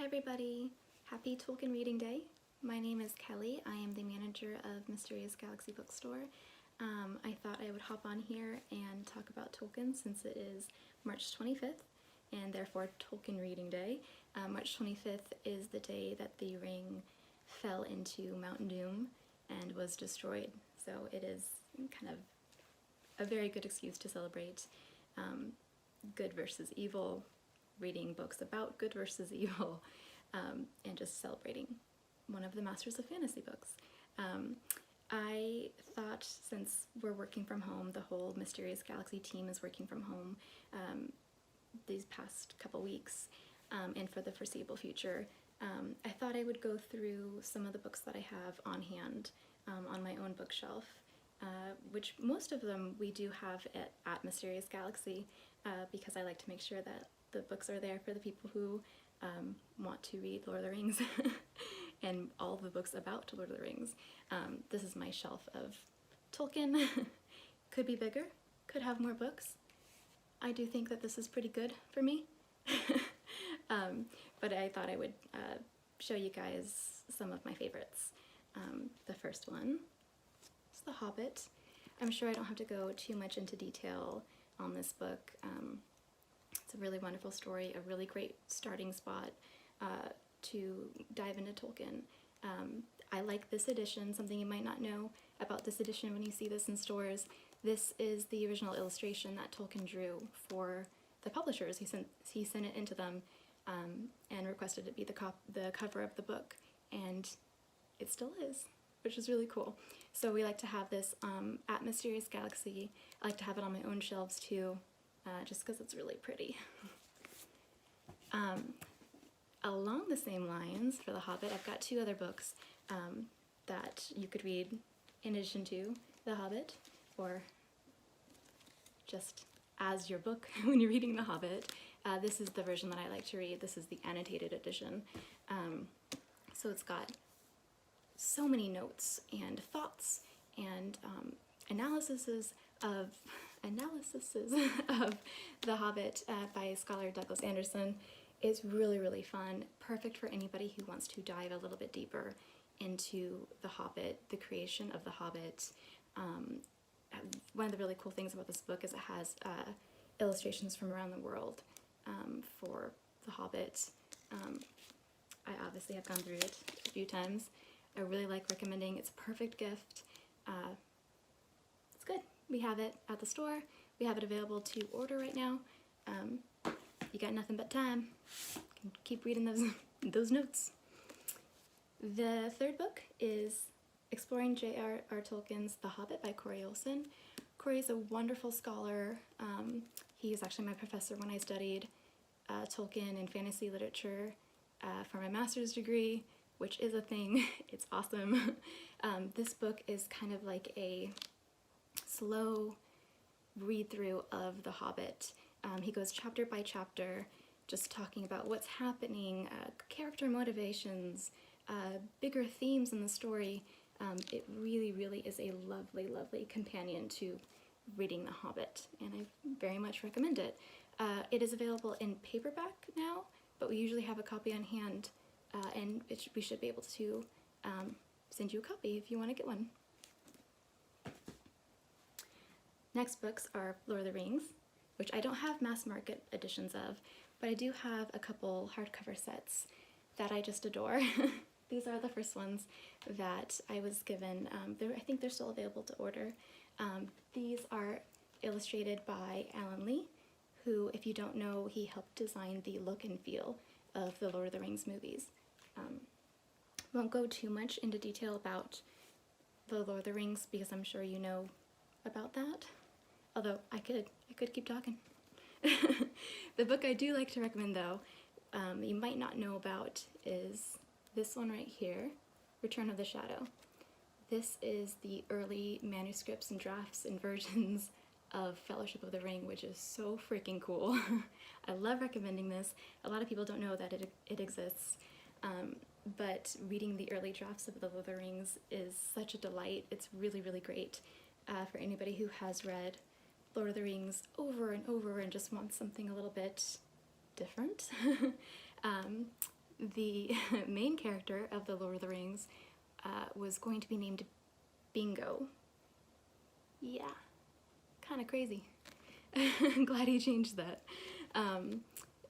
everybody! Happy Tolkien Reading Day! My name is Kelly. I am the manager of Mysterious Galaxy Bookstore. I thought I would hop on here and talk about Tolkien since it is March 25th and therefore Tolkien Reading Day. March 25th is the day that the ring fell into Mount Doom and was destroyed, so it is kind of a very good excuse to celebrate good versus evil, reading books about good versus evil, and just celebrating one of the masters of fantasy books. I thought, since we're working from home, the whole Mysterious Galaxy team is working from home these past couple weeks and for the foreseeable future, I thought I would go through some of the books that I have on hand on my own bookshelf, which most of them we do have at Mysterious Galaxy because I like to make sure that the books are there for the people who want to read Lord of the Rings and all the books about Lord of the Rings. This is my shelf of Tolkien. Could be bigger, could have more books. I do think that this is pretty good for me. But I thought I would show you guys some of my favorites. The first one is The Hobbit. I'm sure I don't have to go too much into detail on this book. It's a really wonderful story, a really great starting spot to dive into Tolkien. I like this edition. Something you might not know about this edition when you see this in stores. This is the original illustration that Tolkien drew for the publishers. He sent it into them and requested it be the cover of the book, and it still is, which is really cool. So we like to have this at Mysterious Galaxy. I like to have it on my own shelves too, just because it's really pretty. Along the same lines, for The Hobbit, I've got two other books that you could read in addition to The Hobbit, or just as your book when you're reading The Hobbit. This is the version that I like to read. This is the annotated edition. So it's got so many notes and thoughts and analyses of The Hobbit by scholar Douglas Anderson. It's really, really fun. Perfect for anybody who wants to dive a little bit deeper into The Hobbit, the creation of The Hobbit. One of the really cool things about this book is it has illustrations from around the world for The Hobbit. I obviously have gone through it a few times. I really like recommending. It's a perfect gift. It's good. We have it at the store. We have it available to order right now. You got nothing but time. You can keep reading those notes. The third book is Exploring J.R.R. Tolkien's The Hobbit by Corey Olsen. Corey's a wonderful scholar. He was actually my professor when I studied Tolkien and fantasy literature for my master's degree, which is a thing. It's awesome. This book is kind of like a slow read-through of The Hobbit. He goes chapter by chapter, just talking about what's happening, character motivations, bigger themes in the story. It really, really is a lovely, lovely companion to reading The Hobbit, and I very much recommend it. It is available in paperback now, but we usually have a copy on hand, and we should be able to send you a copy if you want to get one. Next books are Lord of the Rings, which I don't have mass market editions of, but I do have a couple hardcover sets that I just adore. These are the first ones that I was given. I think they're still available to order. These are illustrated by Alan Lee, who, if you don't know, he helped design the look and feel of the Lord of the Rings movies. Won't go too much into detail about the Lord of the Rings because I'm sure you know about that. Although I could keep talking. The book I do like to recommend, though, you might not know about, is this one right here, Return of the Shadow. This is the early manuscripts and drafts and versions of Fellowship of the Ring, which is so freaking cool. I love recommending this. A lot of people don't know that it exists, but reading the early drafts of the Lord of the Rings is such a delight. It's really, really great for anybody who has read Lord of the Rings over and over and just wants something a little bit different. the main character of the Lord of the Rings was going to be named Bingo. Yeah, kind of crazy. I'm glad he changed that.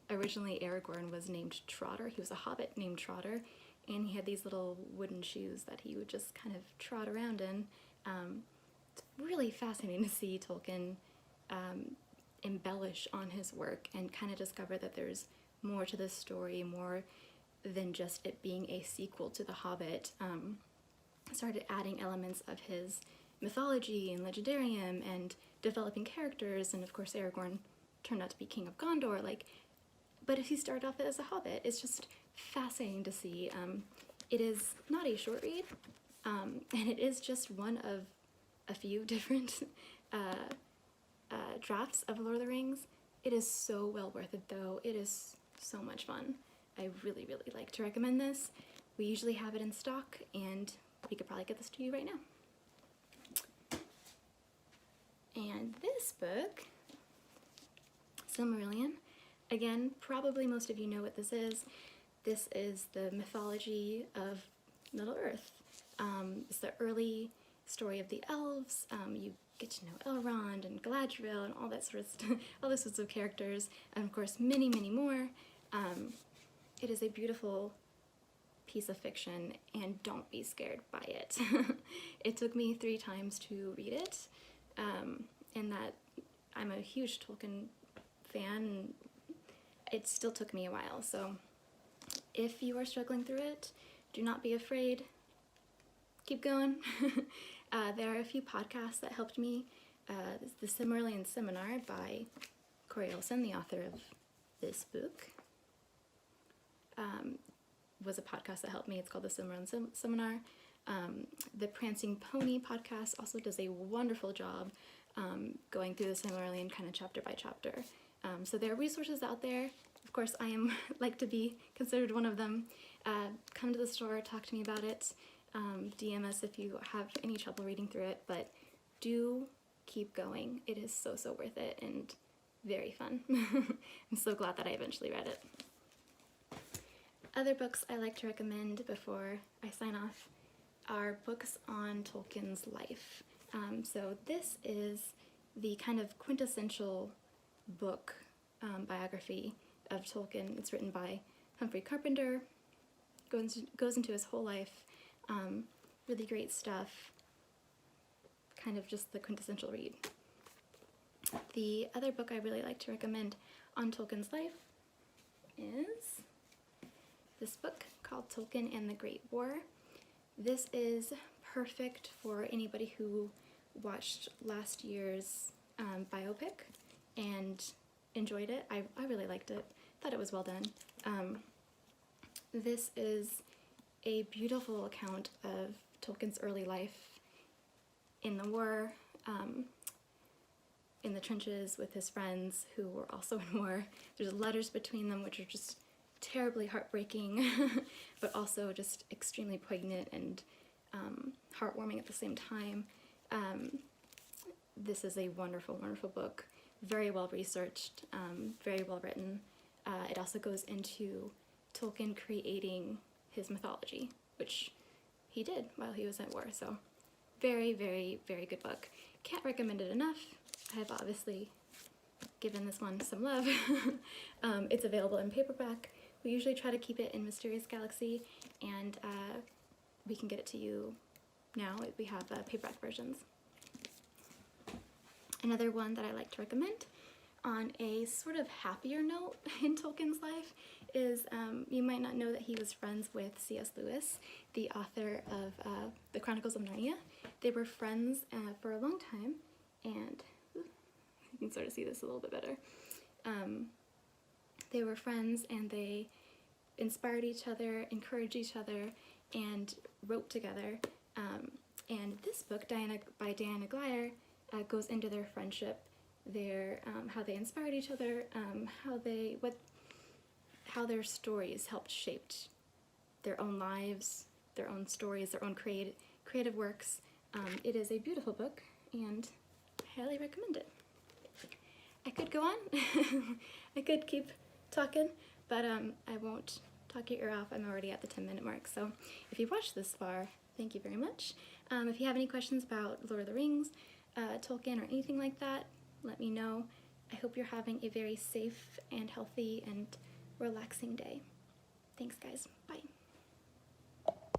Originally Aragorn was named Trotter. He was a hobbit named Trotter, and he had these little wooden shoes that he would just kind of trot around in. It's really fascinating to see Tolkien embellish on his work and kind of discover that there's more to this story, more than just it being a sequel to The Hobbit. Started adding elements of his mythology and legendarium and developing characters, and of course Aragorn turned out to be King of Gondor, but if he started off as a hobbit, it's just fascinating to see. It is not a short read, and it is just one of a few different drafts of Lord of the Rings. It is so well worth it though. It is so much fun. I really, really like to recommend this. We usually have it in stock, and we could probably get this to you right now. And this book, Silmarillion, again, probably most of you know what this is. This is the mythology of Middle-earth. It's the early story of the elves. You get to know Elrond and Galadriel and all that sort of stuff, all those sorts of characters, and of course many, many more. It is a beautiful piece of fiction, and don't be scared by it. It took me 3 times to read it, in that I'm a huge Tolkien fan. It still took me a while, so if you are struggling through it, do not be afraid. Keep going. There are a few podcasts that helped me. The Silmarillion Seminar by Corey Olsen, the author of this book, was a podcast that helped me. It's called the Silmarillion Seminar. The Prancing Pony podcast also does a wonderful job going through the Silmarillion kind of chapter by chapter. So there are resources out there. Of course, I am like to be considered one of them. Come to the store, talk to me about it. DM us if you have any trouble reading through it, but do keep going. It is so, so worth it and very fun. I'm so glad that I eventually read it. Other books I like to recommend before I sign off are books on Tolkien's life. So this is the kind of quintessential book biography of Tolkien. It's written by Humphrey Carpenter, goes into his whole life. Really great stuff, kind of just the quintessential read. The other book I really like to recommend on Tolkien's life is this book called Tolkien and the Great War. This is perfect for anybody who watched last year's biopic and enjoyed it. I really liked it, thought it was well done. This is a beautiful account of Tolkien's early life in the war, in the trenches with his friends who were also in war. There's letters between them which are just terribly heartbreaking, but also just extremely poignant and heartwarming at the same time. This is a wonderful, wonderful book, very well researched, very well written. It also goes into Tolkien creating his mythology, which he did while he was at war. So very, very, very good book. Can't recommend it enough. I have obviously given this one some love. It's available in paperback. We usually try to keep it in Mysterious Galaxy, and we can get it to you now. We have paperback versions. Another one that I like to recommend on a sort of happier note in Tolkien's life is, you might not know that he was friends with C.S. Lewis, the author of the Chronicles of Narnia. They were friends for a long time, and you can sort of see this a little bit better. They were friends, and they inspired each other, encouraged each other, and wrote together. And this book, by Diana Glyer, goes into their friendship, their how they inspired each other, how their stories helped shape their own lives, their own stories, their own creative works. It is a beautiful book, and I highly recommend it. I could go on. I could keep talking, but I won't talk your ear off. I'm already at the 10-minute mark, so if you've watched this far, thank you very much. If you have any questions about Lord of the Rings, Tolkien, or anything like that, let me know. I hope you're having a very safe and healthy and relaxing day. Thanks, guys. Bye.